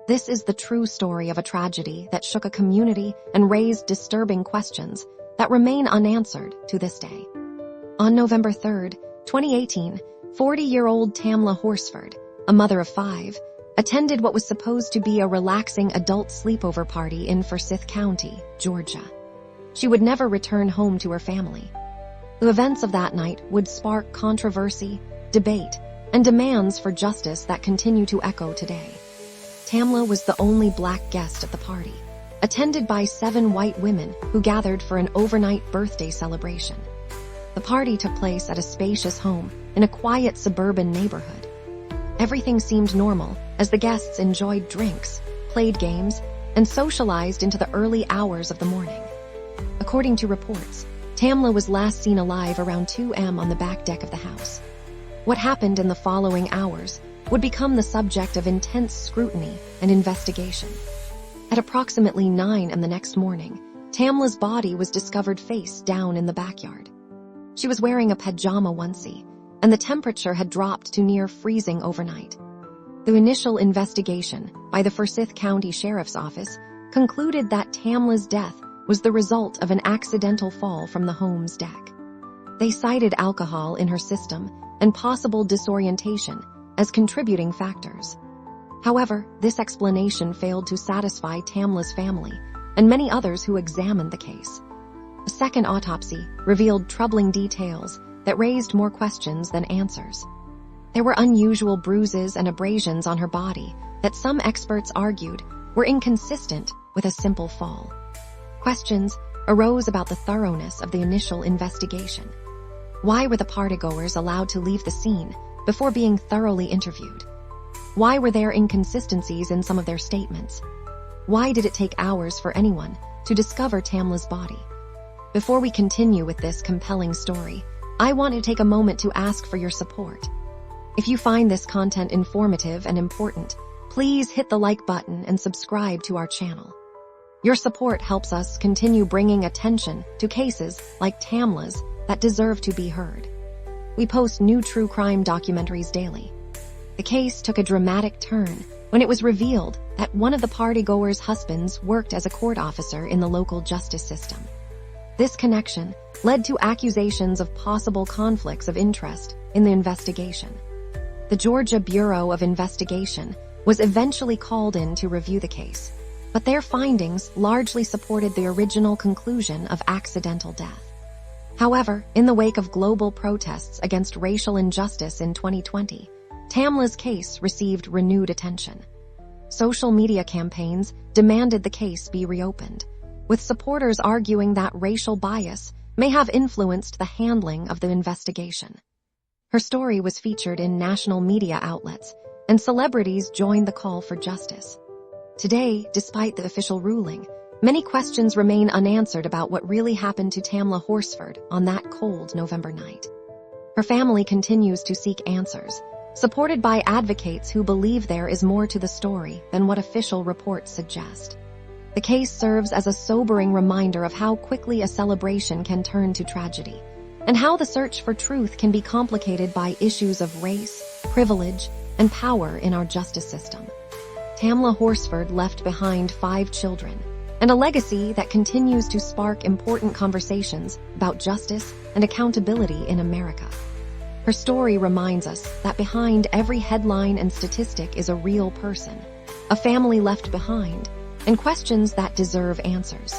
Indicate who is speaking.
Speaker 1: This is the true story of a tragedy that shook a community and raised disturbing questions that remain unanswered to this day. On November 3, 2018, 40-year-old Tamla Horsford, a mother of 5, attended what was supposed to be a relaxing adult sleepover party in Forsyth County, Georgia. She would never return home to her family. The events of that night would spark controversy, debate, and demands for justice that continue to echo today. Tamla was the only black guest at the party, attended by 7 white women who gathered for an overnight birthday celebration. The party took place at a spacious home in a quiet suburban neighborhood. Everything seemed normal as the guests enjoyed drinks, played games, and socialized into the early hours of the morning. According to reports, Tamla was last seen alive around 2 a.m. on the back deck of the house. What happened in the following hours would become the subject of intense scrutiny and investigation. At approximately 9 a.m. the next morning, Tamla's body was discovered face down in the backyard. She was wearing a pajama onesie, and the temperature had dropped to near freezing overnight. The initial investigation by the Forsyth County Sheriff's Office concluded that Tamla's death was the result of an accidental fall from the home's deck. They cited alcohol in her system and possible disorientation as contributing factors. However, this explanation failed to satisfy Tamla's family and many others who examined the case. A second autopsy revealed troubling details that raised more questions than answers. There were unusual bruises and abrasions on her body that some experts argued were inconsistent with a simple fall. Questions arose about the thoroughness of the initial investigation. Why were the partygoers allowed to leave the scene before being thoroughly interviewed? Why were there inconsistencies in some of their statements? Why did it take hours for anyone to discover Tamla's body? Before we continue with this compelling story, I want to take a moment to ask for your support. If you find this content informative and important, please hit the like button and subscribe to our channel. Your support helps us continue bringing attention to cases like Tamla's that deserve to be heard. We post new true crime documentaries daily. The case took a dramatic turn when it was revealed that one of the partygoers' husbands worked as a court officer in the local justice system. This connection led to accusations of possible conflicts of interest in the investigation. The Georgia Bureau of Investigation was eventually called in to review the case, but their findings largely supported the original conclusion of accidental death. However, in the wake of global protests against racial injustice in 2020, Tamla's case received renewed attention. Social media campaigns demanded the case be reopened, with supporters arguing that racial bias may have influenced the handling of the investigation. Her story was featured in national media outlets, and celebrities joined the call for justice. Today, despite the official ruling, many questions remain unanswered about what really happened to Tamla Horsford on that cold November night. Her family continues to seek answers, supported by advocates who believe there is more to the story than what official reports suggest. The case serves as a sobering reminder of how quickly a celebration can turn to tragedy, and how the search for truth can be complicated by issues of race, privilege, and power in our justice system. Tamla Horsford left behind 5 children, and a legacy that continues to spark important conversations about justice and accountability in America. Her story reminds us that behind every headline and statistic is a real person, a family left behind, and questions that deserve answers.